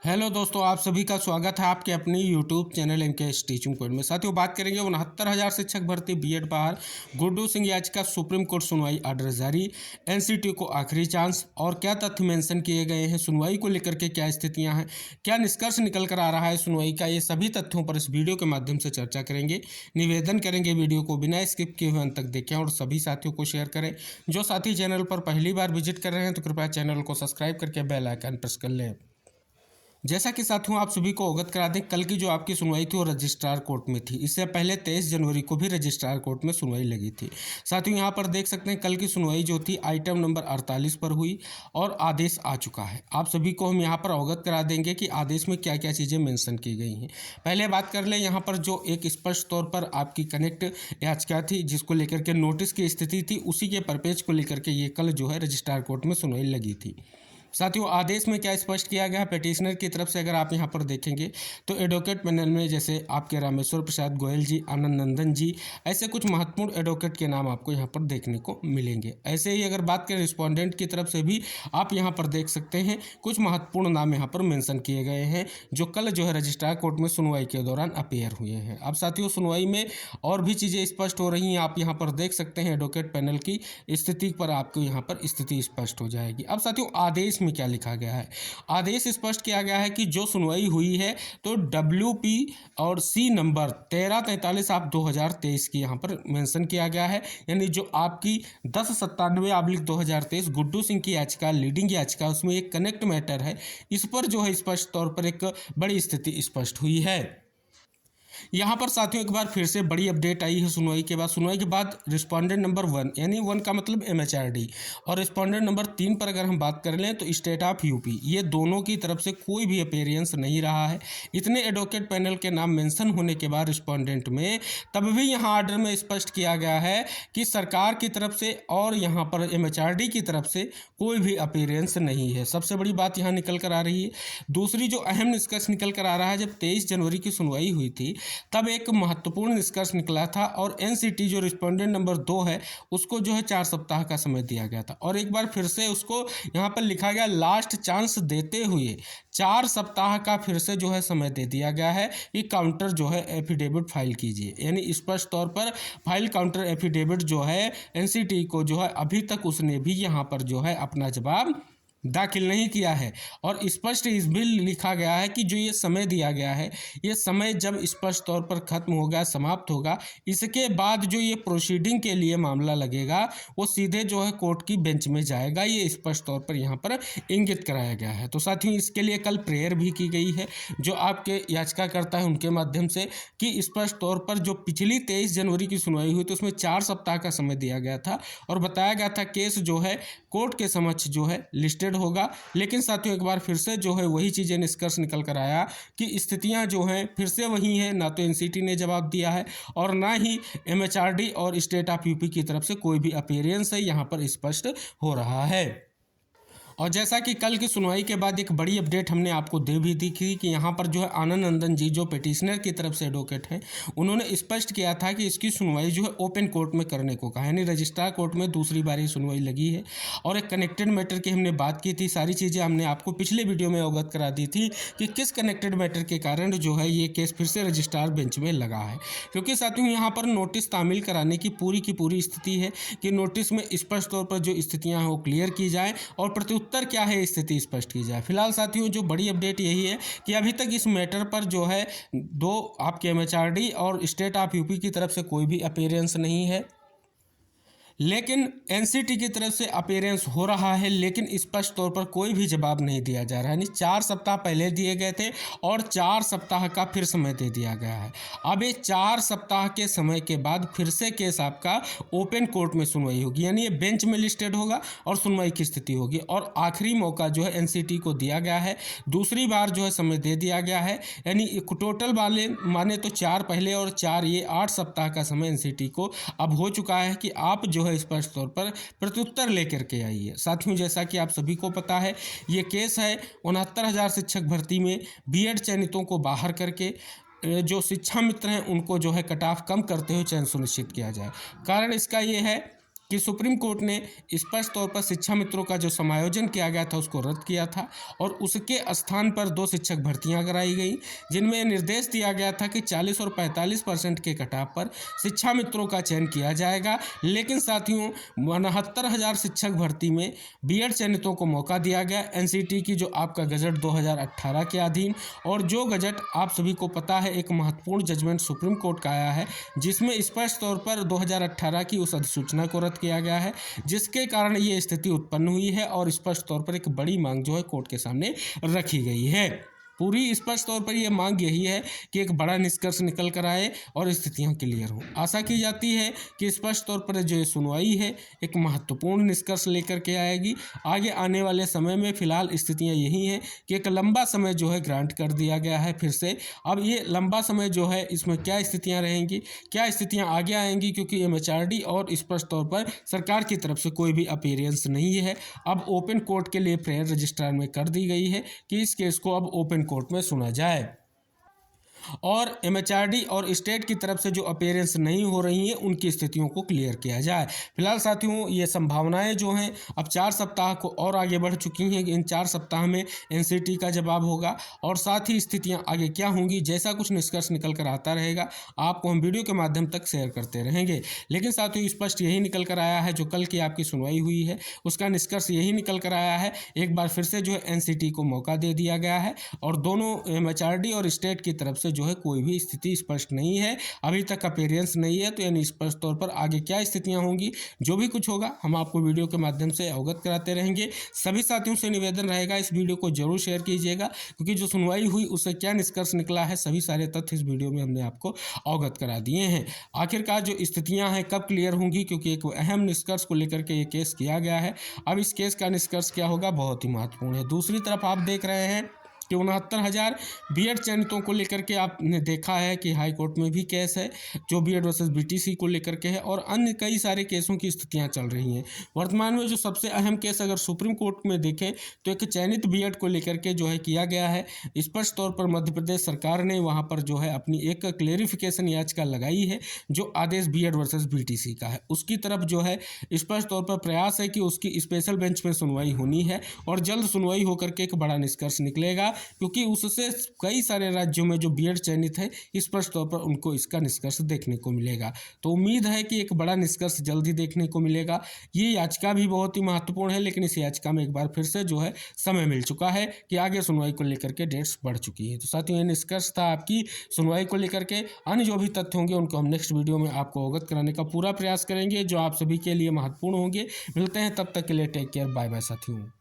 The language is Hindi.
हेलो दोस्तों, आप सभी का स्वागत है आपके अपनी YouTube channel MKS teaching point में। साथियों, बात करेंगे 69,000 शिक्षक भर्ती बीएड बाहर, गुड्डू सिंह याचिका सुप्रीम कोर्ट सुनवाई आर्डर जारी, एनसीटी को आखिरी चांस और क्या तथ्य मेंशन किए गए हैं, सुनवाई को लेकर के क्या स्थितियां हैं, क्या निष्कर्ष निकल कर आ रहा है सुनवाई का, ये सभी तथ्यों पर इस वीडियो के माध्यम से चर्चा करेंगे। निवेदन करेंगे वीडियो को बिना स्किप किए हुए अंत तक देखें और सभी साथियों को शेयर करें। जो साथी चैनल पर पहली बार विजिट कर रहे हैं तो कृपया चैनल को सब्सक्राइब करके बेल आइकन प्रेस कर लें। जैसा कि साथियों आप सभी को अवगत करा दें, कल की जो आपकी सुनवाई थी वो रजिस्ट्रार कोर्ट में थी। इससे पहले 23 जनवरी को भी रजिस्ट्रार कोर्ट में सुनवाई लगी थी। साथियों यहाँ पर देख सकते हैं कल की सुनवाई जो थी आइटम नंबर 48 पर हुई और आदेश आ चुका है। आप सभी को हम यहाँ पर अवगत करा देंगे कि आदेश में क्या क्या चीज़ें मेंशन की गई हैं। पहले बात कर लें यहाँ पर जो एक स्पष्ट तौर पर आपकी कनेक्ट याचिका थी जिसको लेकर के नोटिस की स्थिति थी, उसी के परपेज को लेकर के ये कल जो है रजिस्ट्रार कोर्ट में सुनवाई लगी थी। साथियों आदेश में क्या स्पष्ट किया गया है पिटिशनर की तरफ से, अगर आप यहां पर देखेंगे तो एडवोकेट पैनल में जैसे आपके रामेश्वर प्रसाद गोयल जी, आनंद नंदन जी, ऐसे कुछ महत्वपूर्ण एडवोकेट के नाम आपको यहां पर देखने को मिलेंगे। ऐसे ही अगर बात करें रिस्पोंडेंट की तरफ से भी आप यहां पर देख सकते हैं कुछ महत्वपूर्ण नाम यहाँ पर मेंशन किए गए हैं जो कल जो है रजिस्ट्रार कोर्ट में सुनवाई के दौरान अपीयर हुए हैं। अब साथियों सुनवाई में और भी चीज़ें स्पष्ट हो रही हैं। आप यहाँ पर देख सकते हैं एडवोकेट पैनल की स्थिति पर आपको यहाँ पर स्थिति स्पष्ट हो जाएगी। अब साथियों आदेश में क्या लिखा गया है, आदेश स्पष्ट किया गया है कि जो सुनवाई हुई है तो WP और C नंबर 1343 आप 2023 की यहाँ पर मेंशन किया गया है, यानी जो आपकी 1097/2023 गुड्डू सिंह की याचिका लीडिंग याचिका उसमें एक कनेक्ट मैटर है, इस पर जो है स्पष्ट तौर पर एक बड़ी स्थिति स्पष्ट हुई है। यहाँ पर साथियों एक बार फिर से बड़ी अपडेट आई है सुनवाई के बाद। सुनवाई के बाद रिस्पोंडेंट नंबर 1 यानी 1 का मतलब MHRD और रिस्पोंडेंट नंबर 3 पर अगर हम बात कर लें तो स्टेट ऑफ यूपी, ये दोनों की तरफ से कोई भी अपीयरेंस नहीं रहा है। इतने एडवोकेट पैनल के नाम मेंशन होने के बाद रिस्पोंडेंट में तब भी यहाँ ऑर्डर में स्पष्ट किया गया है कि सरकार की तरफ से और यहाँ पर MHRD की तरफ से कोई भी अपीयरेंस नहीं है। सबसे बड़ी बात यहाँ निकल कर आ रही है। दूसरी जो अहम निष्कर्ष निकल कर आ रहा है, जब 23 जनवरी की सुनवाई हुई थी तब एक महत्वपूर्ण निष्कर्ष निकला था और एनसीटी जो रिस्पोंडेंट नंबर 2 है उसको जो है 4 सप्ताह का समय दिया गया था और एक बार फिर से उसको यहाँ पर लिखा गया लास्ट चांस देते हुए 4 सप्ताह का फिर से जो है समय दे दिया गया है कि काउंटर जो है एफिडेविट फाइल कीजिए। यानी स्पष्ट तौर पर फाइल काउंटर एफिडेविट जो है एनसीटी को जो है अभी तक उसने भी यहाँ पर जो है अपना जवाब दाखिल नहीं किया है और स्पष्ट इस बिल लिखा गया है कि जो ये समय दिया गया है ये समय जब स्पष्ट तौर पर खत्म होगा, समाप्त होगा, इसके बाद जो ये प्रोसीडिंग के लिए मामला लगेगा वो सीधे जो है कोर्ट की बेंच में जाएगा। ये स्पष्ट तौर पर यहाँ पर इंगित कराया गया है। तो साथियों इसके लिए कल प्रेयर भी की गई है जो आपके याचिकाकर्ता है उनके माध्यम से कि स्पष्ट तौर पर जो पिछली 23 जनवरी की सुनवाई हुई तो उसमें 4 सप्ताह का समय दिया गया था और बताया गया था केस जो है कोर्ट के समक्ष जो है लिस्टेड होगा। लेकिन साथियों एक बार फिर से जो है वही चीज़ें निष्कर्ष निकल कर आया कि स्थितियां जो हैं फिर से वही हैं। ना तो एनसीटी ने जवाब दिया है और ना ही MHRD और स्टेट ऑफ यूपी की तरफ से कोई भी अपीयरेंस है यहाँ पर स्पष्ट हो रहा है। और जैसा कि कल की सुनवाई के बाद एक बड़ी अपडेट हमने आपको दे भी दी थी कि यहाँ पर जो है आनंद नंदन जी जो पिटिशनर की तरफ से एडवोकेट हैं उन्होंने स्पष्ट किया था कि इसकी सुनवाई जो है ओपन कोर्ट में करने को कहा, यानी रजिस्ट्रार कोर्ट में दूसरी बार ये सुनवाई लगी है और एक कनेक्टेड मैटर की हमने बात की थी। सारी चीज़ें हमने आपको पिछले वीडियो में अवगत करा दी थी कि किस कनेक्टेड मैटर के कारण जो है ये केस फिर से रजिस्ट्रार बेंच में लगा है, क्योंकि साथियों यहाँ पर नोटिस तामील कराने की पूरी स्थिति है कि नोटिस में स्पष्ट तौर पर जो स्थितियाँ हैं वो क्लियर की जाए और उत्तर क्या है स्थिति स्पष्ट की जाए। फिलहाल साथियों जो बड़ी अपडेट यही है कि अभी तक इस मैटर पर जो है 2 आपके MHRD और स्टेट ऑफ यूपी की तरफ से कोई भी अपीयरेंस नहीं है, लेकिन एनसीटी की तरफ से अपीयरेंस हो रहा है, लेकिन स्पष्ट तौर पर कोई भी जवाब नहीं दिया जा रहा है। यानी 4 सप्ताह पहले दिए गए थे और 4 सप्ताह का फिर समय दे दिया गया है। अब ये 4 सप्ताह के समय के बाद फिर से केस आपका ओपन कोर्ट में सुनवाई होगी, यानी ये बेंच में लिस्टेड होगा और सुनवाई की स्थिति होगी और आखिरी मौका जो है एनसीटी को दिया गया है, दूसरी बार जो है समय दे दिया गया है। यानी टोटल वाले माने तो 4 पहले और 4 ये 8 सप्ताह का समय एनसीटी को अब हो चुका है कि आप जो है स्पष्ट तौर पर प्रत्युत्तर लेकर के आइए। साथियों जैसा कि आप सभी को पता है ये केस है 69,000 शिक्षक भर्ती में बीएड चयनितों को बाहर करके जो शिक्षा मित्र हैं उनको जो है कट ऑफ कम करते हुए चयन सुनिश्चित किया जाए। कारण इसका ये है कि सुप्रीम कोर्ट ने स्पष्ट तौर पर शिक्षा मित्रों का जो समायोजन किया गया था उसको रद्द किया था और उसके स्थान पर 2 शिक्षक भर्तियां कराई गई, जिनमें निर्देश दिया गया था कि 40 और 45% के कटाव पर शिक्षा मित्रों का चयन किया जाएगा। लेकिन साथियों 69,000 शिक्षक भर्ती में बीएड चयनितों को मौका दिया गया एनसीटी की जो आपका गजट 2018 के अधीन। और जो गजट आप सभी को पता है एक महत्वपूर्ण जजमेंट सुप्रीम कोर्ट का आया है, जिसमें स्पष्ट तौर पर 2018 की उस अधिसूचना को रद्द किया गया है, जिसके कारण ये स्थिति उत्पन्न हुई है और स्पष्ट तौर पर एक बड़ी मांग जो है कोर्ट के सामने रखी गई है। पूरी स्पष्ट तौर पर यह मांग यही है कि एक बड़ा निष्कर्ष निकल कर आए और स्थितियां क्लियर हो। आशा की जाती है कि स्पष्ट तौर पर जो सुनवाई है एक महत्वपूर्ण निष्कर्ष लेकर के आएगी। आगे आने वाले समय में फिलहाल स्थितियां यही हैं कि एक लंबा समय जो है ग्रांट कर दिया गया है फिर से। अब ये लंबा समय जो है इसमें क्या स्थितियाँ रहेंगी, क्या स्थितियाँ आगे आएंगी, क्योंकि MHRD और स्पष्ट तौर पर सरकार की तरफ से कोई भी अपीयरेंस नहीं है। अब ओपन कोर्ट के लिए प्रेयर रजिस्ट्रार में कर दी गई है कि इस केस को अब ओपन कोर्ट में सुना जाए और MHRD और स्टेट की तरफ से जो अपीयरेंस नहीं हो रही हैं उनकी स्थितियों को क्लियर किया जाए। फिलहाल साथियों ये संभावनाएं जो हैं अब 4 सप्ताह को और आगे बढ़ चुकी हैं। इन 4 सप्ताह में NCT का जवाब होगा और साथ ही स्थितियां आगे क्या होंगी, जैसा कुछ निष्कर्ष निकल कर आता रहेगा आपको हम वीडियो के माध्यम तक शेयर करते रहेंगे। लेकिन साथियों स्पष्ट यही निकल कर आया है, जो कल की आपकी सुनवाई हुई है उसका निष्कर्ष यही निकल कर आया है, एक बार फिर से जो है NCT को मौका दे दिया गया है और दोनों MHRD और स्टेट की तरफ से जो है कोई भी स्थिति स्पष्ट नहीं है, अभी तक अपीयरेंस नहीं है। तो यानी स्पष्ट तौर पर आगे क्या स्थितियां होंगी, जो भी कुछ होगा हम आपको वीडियो के माध्यम से अवगत कराते रहेंगे। सभी साथियों से निवेदन रहेगा इस वीडियो को जरूर शेयर कीजिएगा, क्योंकि जो सुनवाई हुई उससे क्या निष्कर्ष निकला है सभी सारे तथ्य इस वीडियो में हमने आपको अवगत करा दिए हैं। आखिरकार जो स्थितियां हैं कब क्लियर होंगी, क्योंकि एक अहम निष्कर्ष को लेकर के ये केस किया गया है। अब इस केस का निष्कर्ष क्या होगा बहुत ही महत्वपूर्ण है। दूसरी तरफ आप देख रहे हैं कि 69,000 बीएड चयनितों को लेकर के आपने देखा है कि हाई कोर्ट में भी केस है जो बीएड वर्सेस बीटीसी को लेकर के है और अन्य कई सारे केसों की स्थितियां चल रही हैं। वर्तमान में जो सबसे अहम केस अगर सुप्रीम कोर्ट में देखें तो एक चयनित बीएड को लेकर के जो है किया गया है। स्पष्ट तौर पर मध्य प्रदेश सरकार ने वहाँ पर जो है अपनी एक क्लेरिफिकेशन याचिका लगाई है, जो आदेश बीएड वर्सेस बीटीसी का है उसकी तरफ जो है स्पष्ट तौर पर प्रयास है कि उसकी स्पेशल बेंच में सुनवाई होनी है और जल्द सुनवाई होकर के एक बड़ा निष्कर्ष निकलेगा, क्योंकि उससे कई सारे राज्यों में जो बीएड चयनित है स्पष्ट तौर पर उनको इसका निष्कर्ष देखने को मिलेगा। तो उम्मीद है कि एक बड़ा निष्कर्ष जल्दी देखने को मिलेगा। ये याचिका भी बहुत ही महत्वपूर्ण है, लेकिन इस याचिका में एक बार फिर से जो है समय मिल चुका है कि आगे सुनवाई को लेकर के डेट्स बढ़ चुकी है। तो साथियों ये निष्कर्ष था आपकी सुनवाई को लेकर के। अन्य जो भी तथ्य होंगे उनको हम नेक्स्ट वीडियो में आपको अवगत कराने का पूरा प्रयास करेंगे, जो आप सभी के लिए महत्वपूर्ण होंगे। मिलते हैं तब तक के लिए, टेक केयर, बाय बाय साथियों।